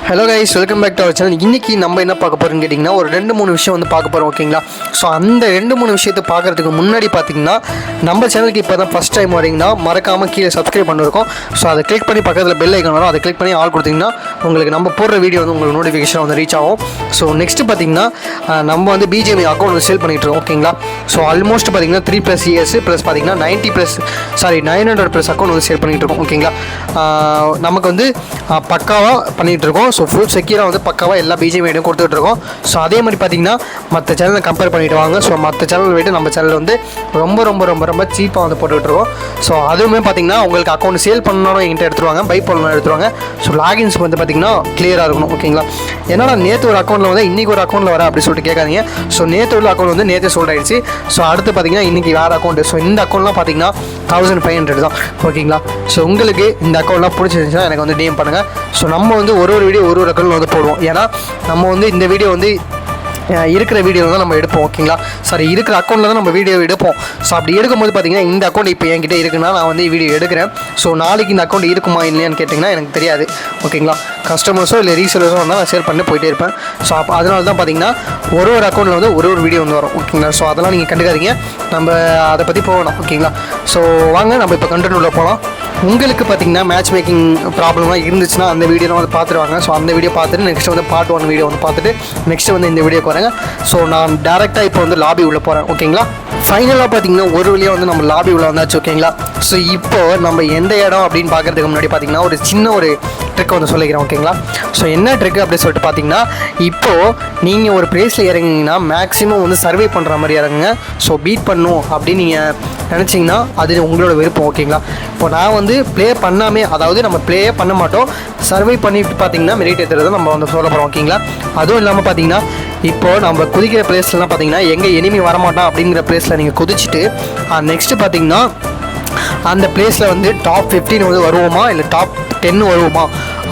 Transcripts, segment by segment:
Hello guys, welcome back to our channel. இன்றைக்கி நம்ம என்ன பார்க்க போகிறோம்னு கேட்டிங்கன்னா ஒரு 2-3 விஷயம் வந்து பார்க்க போகிறோம். ஓகேங்களா? ஸோ அந்த 2-3 விஷயத்தை பார்க்குறதுக்கு முன்னாடி பார்த்தீங்கன்னா நம்ம சேனலுக்கு இப்போ தான் ஃபஸ்ட் டைம் வரீங்கன்னா மறக்காமல் கீழே சப்ஸ்கிரைப் பண்ணிருக்கோம். ஸோ அதை கிளிக் பண்ணி பக்கத்தில் பெல் ஐக்கான் வரும், அதை கிளிக் பண்ணி ஆல் கொடுத்தீங்கன்னா உங்களுக்கு நம்ம போடுற வீடியோ வந்து உங்களுக்கு நோட்டிஃபிகேஷன் வந்து ரீச் ஆகும். ஸோ நெக்ஸ்ட்டு பார்த்தீங்கன்னா நம்ம வந்து பிஜிஎம்ஐ அக்கௌண்ட் வந்து சேல் பண்ணிகிட்டு இருக்கோம். ஓகேங்களா? ஸோ ஆல்மோஸ்ட் பார்த்தீங்கன்னா 3+ இயர்ஸ் ப்ளஸ் பார்த்தீங்கன்னா 900+ அக்கௌண்ட் வந்து சேல் பண்ணிகிட்டு இருக்கோம். ஓகேங்களா? நமக்கு வந்து பக்காவாக பண்ணிகிட்டு இருக்கோம். ஸோ ஃபுல் செக்யூராக வந்து பக்காவாக எல்லா பிஜிஎம் கொடுத்துட்ருக்கோம். ஸோ அதே மாதிரி பார்த்தீங்கன்னா மற்ற சேனலை கம்பேர் பண்ணிவிட்டு வாங்க. ஸோ மற்ற சேனல் விட்டு நம்ம சேனல் வந்து ரொம்ப ரொம்ப ரொம்ப ரொம்ப சீப்பாக வந்து போட்டுக்கிட்டுருக்கோம். ஸோ அதுவுமே பார்த்தீங்கன்னா உங்களுக்கு அக்கௌண்ட் சேல் பண்ணணும் என்கிட்ட எடுத்துருவாங்க, பை பண்ணணும் எடுத்துருவாங்க. ஸோ லாகின்ஸ் வந்து பார்த்தீங்கன்னா கிளியராக இருக்கணும். ஓகேங்களா? ஏன்னா நேற்று ஒரு அக்கௌண்ட்டில் வந்து இன்றைக்கி ஒரு அக்கௌண்ட்டில் வர அப்படி சொல்லிட்டு கேட்காதீங்க. ஸோ நேற்று உள்ள அக்கௌண்ட் வந்து நேற்று சோல்ட் ஆகிடுச்சு. ஸோ அடுத்து பார்த்தீங்கன்னா இன்றைக்கி வேறு அக்கௌண்ட்டு. ஸோ இந்த அக்கௌண்ட்லாம் பார்த்தீங்கன்னா 1500 தான். ஓகேங்களா? ஸோ உங்களுக்கு இந்த அக்கௌண்ட்லாம் பிடிச்சிருந்துச்சுன்னா எனக்கு வந்து டிஎம் பண்ணுங்கள். ஸோ நம்ம வந்து ஒரு வீடியோ ஒரு அக்கௌண்ட் வந்து போடுவோம். ஏன்னா நம்ம வந்து இந்த வீடியோ வந்து இருக்கிற வீடியோ தான் நம்ம எடுப்போம். ஓகேங்களா? சாரி, இருக்கிற அக்கௌண்ட்டில் தான் நம்ம வீடியோ எடுப்போம். ஸோ அப்படி எடுக்கும்போது பார்த்தீங்கன்னா இந்த அக்கௌண்ட் இப்போ என்கிட்ட இருக்குன்னா நான் வந்து வீடியோ எடுக்கிறேன். ஸோ நாளைக்கு இந்த அக்கௌண்ட் இருக்குமா இல்லையான்னு கேட்டிங்கன்னா எனக்கு தெரியாது. ஓகேங்களா? கஸ்டமர்ஸோ இல்லை ரீசேலர்ஸோ வந்தால் நான் ஷேர் பண்ணி போயிட்டே இருப்பேன். ஸோ அதனால தான் பார்த்தீங்கன்னா ஒரு அக்கௌண்ட்டில் வந்து ஒரு வீடியோ வந்து வரும். ஓகேங்களா? ஸோ அதெல்லாம் நீங்கள் கண்டுக்காதீங்க, நம்ம அதை பற்றி போகணும். ஓகேங்களா? ஸோ வாங்க நம்ம இப்போ கண்டென்ட் உள்ள போகலாம். உங்களுக்கு பார்த்தீங்கன்னா மேட்ச் மேக்கிங் ப்ராப்ளமாக இருந்துச்சுன்னா அந்த வீடியோலாம் வந்து பார்த்துருவாங்க. ஸோ அந்த வீடியோ பார்த்துட்டு நெக்ஸ்ட் வந்து பார்ட் 1 வீடியோ வந்து பார்த்துட்டு நெக்ஸ்ட் வந்து இந்த வீடியோக்கு வரேங்க. ஸோ நான் டேரெக்டாக இப்போ வந்து லாபி உள்ளே போகிறேன். ஓகேங்களா? ஃபைனலாக பார்த்தீங்கன்னா ஒரு வழியாக வந்து நம்ம லாபி உள்ள வந்தாச்சு. ஓகேங்களா? ஸோ இப்போது நம்ம எந்த இடம் அப்படின்னு பார்க்குறதுக்கு முன்னாடி பார்த்தீங்கன்னா ஒரு சின்ன ஒரு ட்ரிக் வந்து சொல்லிக்கிறேன். ஓகேங்களா? ஸோ என்ன ட்ரிக் அப்படின்னு சொல்லிட்டு பார்த்தீங்கன்னா இப்போது நீங்கள் ஒரு ப்ளேஸில் இறங்கிங்கன்னா மேக்ஸிமம் வந்து சர்வே பண்ணுற மாதிரி இறங்குங்க. ஸோ பீட் பண்ணும் அப்படின்னு நீங்கள் நினச்சிங்கன்னா அது உங்களோட விருப்பம். ஓகேங்களா? இப்போ நான் வந்து ப்ளே பண்ணாமே, அதாவது நம்ம ப்ளேயே பண்ண மாட்டோம், சர்வே பண்ணிட்டு பார்த்தீங்கன்னா மெரிட் ஏற்றுறதை நம்ம வந்து சொல்ல போகிறோம். ஓகேங்களா? அதுவும் இல்லாமல் பார்த்தீங்கன்னா இப்போது நம்ம குதிக்கிற ப்ளேஸ்லாம் பார்த்தீங்கன்னா எங்கே எனிமி வரமாட்டான் அப்படிங்கிற ப்ளேஸில் நீங்கள் குதிச்சுட்டு நெக்ஸ்ட்டு பார்த்தீங்கன்னா அந்த பிளேஸில் வந்து டாப் 15 வந்து வருவோமா இல்லை டாப் 10 வருவோமா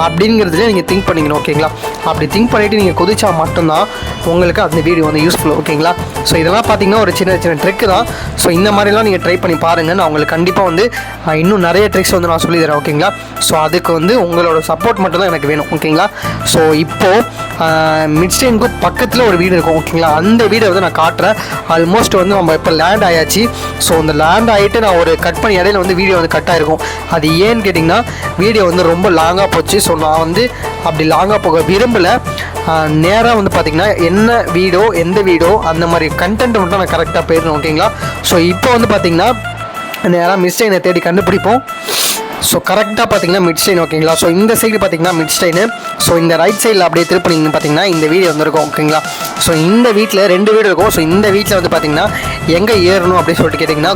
அப்படிங்கிறதுல நீங்கள் திங்க் பண்ணிக்கணும். ஓகேங்களா? அப்படி திங்க் பண்ணிவிட்டு நீங்கள் குதிச்சா மட்டும்தான் உங்களுக்கு அந்த வீடியோ வந்து யூஸ்ஃபுல். ஓகேங்களா? ஸோ இதெல்லாம் பார்த்தீங்கன்னா ஒரு சின்ன ட்ரிக்கு தான். ஸோ இந்த மாதிரிலாம் நீங்கள் ட்ரை பண்ணி பாருங்கள். நான் உங்களுக்கு கண்டிப்பாக வந்து இன்னும் நிறைய ட்ரிக்ஸ் வந்து நான் சொல்லித்தரேன். ஓகேங்களா? ஸோ அதுக்கு வந்து உங்களோட சப்போர்ட் மட்டும் தான் எனக்கு வேணும். ஓகேங்களா? ஸோ இப்போது மிட்ஸ்டேனுக்கு பக்கத்தில் ஒரு வீடு இருக்கும். ஓகேங்களா? அந்த வீடை வந்து நான் காட்டுறேன். ஆல்மோஸ்ட் வந்து நம்ம இப்போ லேண்ட் ஆயாச்சு. ஸோ அந்த லேண்ட் ஆகிட்டு நான் ஒரு கட் பண்ணி இடையில வந்து வீடியோ வந்து கட் ஆகிருக்கும். அது ஏன்னு கேட்டிங்கன்னா வீடியோ வந்து ரொம்ப லாங்காக போச்சு. ஸோ நான் வந்து அப்படி லாங்காக போக விரும்பலை. நேராக வந்து பார்த்திங்கன்னா என்ன வீடோ எந்த வீடோ அந்த மாதிரி கண்டென்ட் மட்டும் நான் கரெக்டாக போயிடணும். ஓகேங்களா? ஸோ இப்போ வந்து பார்த்திங்கன்னா நேராக மிஸ்டேனை தேடி கண்டுபிடிப்போம். ஸோ கரெக்டாக பார்த்தீங்கன்னா மிட் ஸ்டைன். ஓகேங்களா? ஸோ இந்த சைடு பார்த்தீங்கன்னா மிட் ஸ்டைனு. ஸோ இந்த ரைட் சைடில் அப்படியே திருப்பினீங்கன்னு பார்த்தீங்கன்னா இந்த வீடு வந்துருக்கும். ஓகேங்களா? ஸோ இந்த வீட்டில் 2 வீடு இருக்கும். ஸோ இந்த வீட்டில் வந்து பார்த்தீங்கன்னா எங்கே ஏறணும் அப்படின்னு சொல்லிட்டு கேட்டிங்கன்னா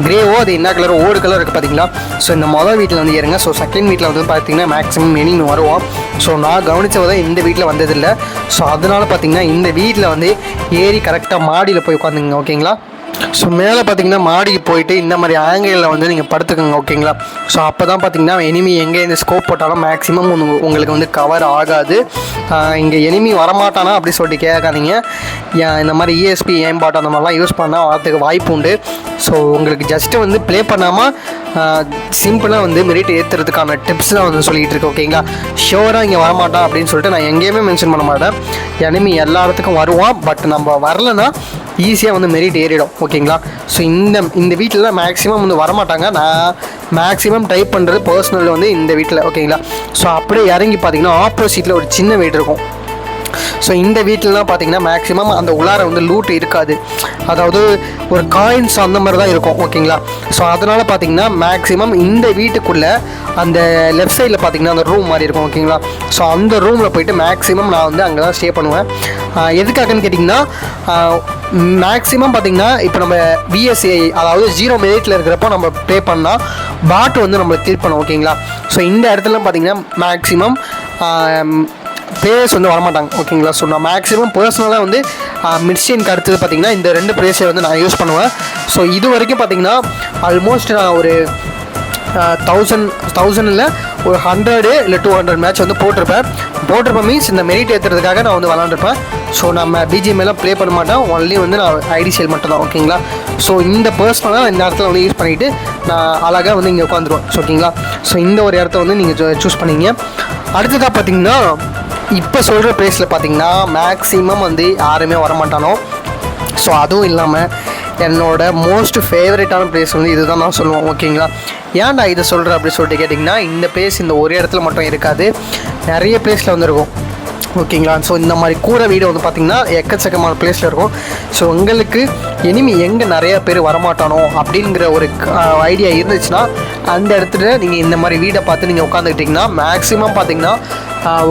கிரேவோ அது என்ன கலரோ ஓடு கலர் இருக்குது பார்த்தீங்களா? ஸோ இந்த மொதல் வீட்டில் வந்து ஏறுங்க. ஸோ செகண்ட் வீட்டில் வந்து பார்த்தீங்கன்னா மேக்ஸிமம் எனிமி வருவோம். ஸோ நான் கவனித்ததை இந்த வீட்டில் வந்ததில்லை. ஸோ அதனால் பார்த்தீங்கன்னா இந்த வீட்டில் வந்து ஏறி கரெக்டாக மாடியில் போய் உட்காந்துங்க. ஓகேங்களா? ஸோ மேலே பார்த்தீங்கன்னா மாடிக்கு போயிட்டு இந்த மாதிரி ஆங்கிளில் வந்து நீங்கள் படுத்துக்கோங்க. ஓகேங்களா? ஸோ அப்போ தான் பார்த்தீங்கன்னா எனிமி எங்கே இந்த ஸ்கோப் போட்டாலும் மேக்ஸிமம் உங்களுக்கு வந்து கவர் ஆகாது. இங்கே எனிமி வரமாட்டானா அப்படி சொல்லிட்டு கேட்காதீங்க. இந்த மாதிரி இஎஸ்பி ஏம்பாட் அந்த மாதிரிலாம் யூஸ் பண்ணால் வரதுக்கு வாய்ப்பு உண்டு. ஸோ உங்களுக்கு ஜஸ்ட்டு வந்து ப்ளே பண்ணாமல் சிம்பிளாக வந்து மெரிட் ஏற்றுறதுக்கான டிப்ஸ் தான் வந்து சொல்லிகிட்டு இருக்கேன். ஓகேங்களா? ஷோராக இங்கே வரமாட்டான் அப்படின்னு சொல்லிட்டு நான் எங்கேயுமே மென்ஷன் பண்ண மாட்டேன். எனிமி எல்லா இடத்துக்கும் வருவான். பட் நம்ம வரலைன்னா ஈஸியாக வந்து மெரிட் ஏறிடும். ஓகேங்களா? ஸோ இந்த வீட்டில் மேக்ஸிமம் வந்து வரமாட்டாங்க. நான் மேக்ஸிமம் டைப் பண்ணுறது பர்சனல் வந்து இந்த வீட்டில். ஓகேங்களா? ஸோ அப்படியே இறங்கி பார்த்தீங்கன்னா ஆப்போசிட்டில் ஒரு சின்ன வீடு இருக்கும். ஸோ இந்த வீட்டிலலாம் பார்த்தீங்கன்னா மேக்ஸிமம் அந்த உள்ளார வந்து லூட் இருக்காது, அதாவது ஒரு காயின்ஸ் அந்த மாதிரி தான் இருக்கும். ஓகேங்களா? ஸோ அதனால் பார்த்தீங்கன்னா மேக்ஸிமம் இந்த வீட்டுக்குள்ளே அந்த லெஃப்ட் சைடில் பார்த்தீங்கன்னா அந்த ரூம் மாதிரி இருக்கும். ஓகேங்களா? ஸோ அந்த ரூமில் போயிட்டு மேக்ஸிமம் நான் வந்து அங்கே தான் ஸ்டே பண்ணுவேன். எதுக்காகன்னு கேட்டிங்கன்னா மேக்ஸிமம் பார்த்திங்கன்னா இப்போ நம்ம விஎஸ்ஏ அதாவது 0 மினிட்ல இருக்கிறப்போ நம்ம ப்ளே பண்ணால் பாட் வந்து நம்மளை கில் பண்ணும். ஓகேங்களா? ஸோ இந்த இடத்துல பார்த்திங்கன்னா மேக்ஸிமம் பிளேயர்ஸ் வந்து வரமாட்டாங்க. ஓகேங்களா? ஸோ நான் மேக்ஸிமம் பர்சனலாக வந்து மிட்ஸ்டேனுக்கு அடுத்தது பார்த்திங்கன்னா இந்த 2 பிளேஸை வந்து நான் யூஸ் பண்ணுவேன். ஸோ இது வரைக்கும் பார்த்திங்கன்னா ஆல்மோஸ்ட் நான் ஒரு 1000 இல்லை ஒரு 100 இல்லை 200 மேட்ச் வந்து போட்டிருப்பேன் மீன்ஸ் இந்த மெரிட் ஏற்றுறதுக்காக நான் வந்து விளாண்டுருப்பேன். ஸோ நம்ம பிஜிஎம்எல்லாம் ப்ளே பண்ண மாட்டேன், ஒன்லி வந்து நான் ஐடி சேல் மட்டும் தான். ஓகேங்களா? ஸோ இந்த பர்சனலாக இந்த இடத்துல வந்து யூஸ் பண்ணிவிட்டு நான் அழகாக வந்து இங்கே உட்காந்துருவேன். ஓகேங்களா? ஸோ இந்த ஒரு இடத்த வந்து நீங்கள் சூஸ் பண்ணிங்க. அடுத்ததாக பார்த்தீங்கன்னா இப்போ சொல்கிற ப்ளேஸில் பார்த்தீங்கன்னா மேக்ஸிமம் வந்து யாருமே வரமாட்டானோ. ஸோ அதுவும் இல்லாமல் என்னோட மோஸ்ட் ஃபேவரட்டான ப்ளேஸ் வந்து இதுதான் நான் சொல்லுவேன். ஓகேங்களா, ஏன்டா இதை சொல்கிறேன் அப்படின்னு சொல்லிட்டு கேட்டிங்கன்னா, இந்த ப்ளேஸ் இந்த ஒரு இடத்துல மட்டும் இருக்காது, நிறைய ப்ளேஸில் வந்து இருக்கும். ஓகேங்களா, ஸோ இந்த மாதிரி கூரை வீடு வந்து பார்த்திங்கன்னா எக்கச்சக்கமான ப்ளேஸில் இருக்கும். ஸோ உங்களுக்கு இனிமே எங்கே நிறையா பேர் வரமாட்டானோ அப்படிங்கிற ஒரு ஐடியா இருந்துச்சுன்னா அந்த இடத்துல நீங்கள் இந்த மாதிரி வீடை பார்த்து நீங்கள் உட்காந்துக்கிட்டிங்கன்னா மேக்ஸிமம் பார்த்திங்கன்னா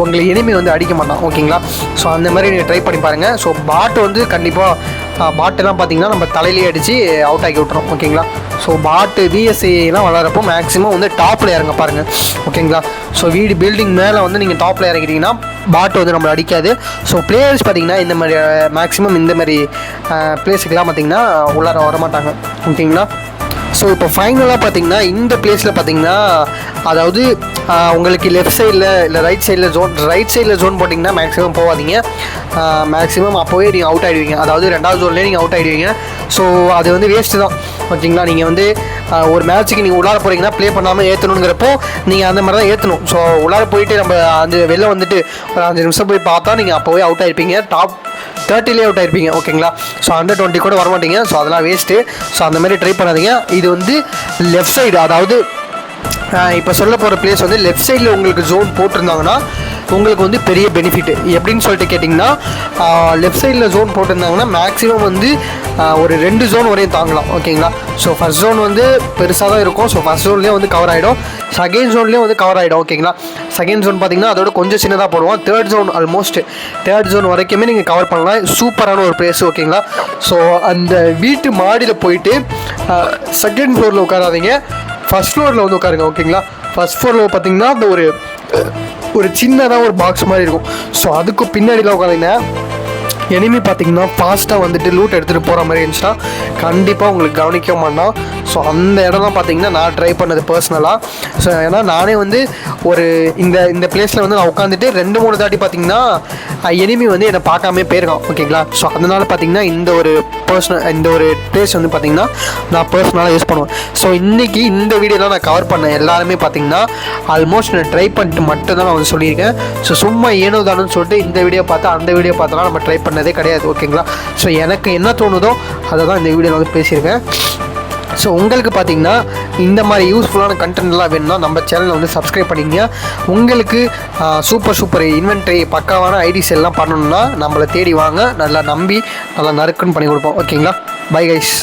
உங்களுக்கு எனிமி வந்து அடிக்க மாட்டான். ஓகேங்களா, ஸோ அந்த மாதிரி நீங்கள் ட்ரை பண்ணி பாருங்கள். ஸோ பாட்டு வந்து கண்டிப்பாக பாட்டெல்லாம் பார்த்திங்கன்னா நம்ம தலையிலேயே அடித்து அவுட் ஆக்கி விட்றோம். ஓகேங்களா, ஸோ பாட்டு விஎஸ்ஐலாம் வளரப்போ மேக்ஸிமம் வந்து டாப்பில் இறங்க பாருங்கள். ஓகேங்களா, ஸோ வீடு பில்டிங் மேலே வந்து நீங்கள் டாப்பில் இறங்கிட்டிங்கன்னா பாட்டு வந்து நம்மளை அடிக்காது. ஸோ பிளேயர்ஸ் பார்த்திங்கன்னா இந்த மாதிரி மேக்ஸிமம் இந்த மாதிரி பிளேஸுக்கெலாம் பார்த்திங்கன்னா உள்ளார வரமாட்டாங்க. ஓகேங்களா, ஸோ இப்போ ஃபைனலாக பார்த்தீங்கன்னா இந்த பிளேஸில் பார்த்தீங்கன்னா அதாவது உங்களுக்கு லெஃப்ட் சைடில் இல்லை ரைட் சைடில் ஜோன் போட்டிங்கன்னா மேக்ஸிமம் போகாதீங்க. மேக்ஸிமம் அப்போவே நீங்கள் அவுட் ஆகிடுவீங்க. அதாவது ரெண்டாவது ஜோன்லேயே நீங்கள் அவுட் ஆகிடுவீங்க. ஸோ அது வந்து வேஸ்ட்டு தான். ஓகேங்களா, நீங்கள் வந்து ஒரு மேட்ச்சுக்கு நீங்கள் உள்ளார போகிறீங்கன்னா ப்ளே பண்ணாமல் ஏற்றணுங்கிறப்போ நீங்கள் அந்த மாதிரி தான் ஏற்றணும். ஸோ உள்ளார போயிட்டு நம்ம அந்த வெளில வந்துட்டு ஒரு 5 நிமிஷம் போய் பார்த்தா நீங்கள் அப்போவே அவுட் ஆகிருப்பீங்க. டாப் 30லேயே அவுட் ஆகிருப்பீங்க. ஓகேங்களா, ஸோ அண்டர் 20 கூட வரமாட்டீங்க. ஸோ அதெல்லாம் வேஸ்ட்டு. ஸோ அந்த மாதிரி ட்ரை பண்ணாதீங்க. இது வந்து லெஃப்ட் சைடு, அதாவது இப்போ சொல்ல போகிற பிளேஸ் வந்து லெஃப்ட் சைடில் உங்களுக்கு ஜோன் போட்டிருந்தாங்கன்னா உங்களுக்கு வந்து பெரிய பெனிஃபிட். எப்படின்னு சொல்லிட்டு கேட்டிங்கன்னா, லெஃப்ட் சைடில் ஜோன் போட்டிருந்தாங்கன்னா மேக்ஸிமம் வந்து ஒரு 2 ஜோன் வரையும் தாங்கலாம். ஓகேங்களா, ஸோ ஃபஸ்ட் ஜோன் வந்து பெருசாக தான் இருக்கும். ஸோ ஃபஸ்ட் ஜோன்லேயே வந்து கவர் ஆகிடும், செகண்ட் ஜோன்லேயும் வந்து கவர் ஆகிடும். ஓகேங்களா, செகண்ட் ஜோன் பார்த்திங்கன்னா அதோட கொஞ்சம் சின்னதாக போடுவோம். தேர்ட் ஜோன் வரைக்குமே நீங்கள் கவர் பண்ணலாம். சூப்பரான ஒரு பிளேஸ். ஓகேங்களா, ஸோ அந்த வீட்டு மாடியில் போயிட்டு செகண்ட் ஃப்ளோரில் உட்காராதீங்க, ஃபஸ்ட் ஃப்ளோரில் வந்து உட்காருங்க. ஓகேங்களா, ஃபஸ்ட் ஃப்ளோரில் பார்த்திங்கன்னா அந்த ஒரு சின்னதாக ஒரு பாக்ஸ் மாதிரி இருக்கும். ஸோ அதுக்கு பின்னாடிலாம் உட்காந்திங்கன்னா எனிமி பார்த்திங்கன்னா ஃபாஸ்ட்டாக வந்துட்டு லூட் எடுத்துகிட்டு போகிற மாதிரி இருந்துச்சுன்னா கண்டிப்பாக உங்களுக்கு கவனிக்க மாட்டோம். ஸோ அந்த இடம்லாம் பார்த்திங்கன்னா நான் ட்ரை பண்ணது பர்சனலாக. ஸோ ஏன்னா நானே வந்து ஒரு இந்த பிளேஸில் வந்து நான் உட்காந்துட்டு 2-3 தாட்டி பார்த்திங்கன்னா எனிமி வந்து என்னை பார்க்காம போயிருக்கான். ஓகேங்களா, ஸோ அதனால் பார்த்திங்கன்னா இந்த ஒரு பிளேஸ் வந்து பார்த்திங்கன்னா நான் பர்சனலாக யூஸ் பண்ணுவேன். ஸோ இன்றைக்கி இந்த வீடியோலாம் நான் கவர் பண்ண எல்லாருமே பார்த்திங்கன்னா ஆல்மோஸ்ட் நான் ட்ரை பண்ணிட்டு மட்டும்தான் நான் வந்து சொல்லியிருக்கேன். ஸோ சும்மா ஏனோ தானோன்னு சொல்லிட்டு இந்த வீடியோ பார்த்தா அந்த வீடியோ பார்த்தோன்னா நம்ம ட்ரை பண்ணதே கிடையாது. ஓகேங்களா, ஸோ எனக்கு என்ன தோணுதோ அதை தான் இந்த வீடியோவில் வந்து பேசியிருக்கேன். ஸோ உங்களுக்கு பார்த்திங்கன்னா இந்த மாதிரி யூஸ்ஃபுல்லான கண்டென்ட்லாம் வேணும்னா நம்ம சேனலை வந்து சப்ஸ்கிரைப் பண்ணிக்கங்க. உங்களுக்கு சூப்பர் இன்வென்ட்ரி பக்காவான ஐடிஸ் எல்லாம் பண்ணணுன்னா நம்மளை தேடி வாங்க, நல்லா நம்பி நல்லா நறுக்குன்னு பண்ணி கொடுப்போம். ஓகேங்களா, பை கைஸ்.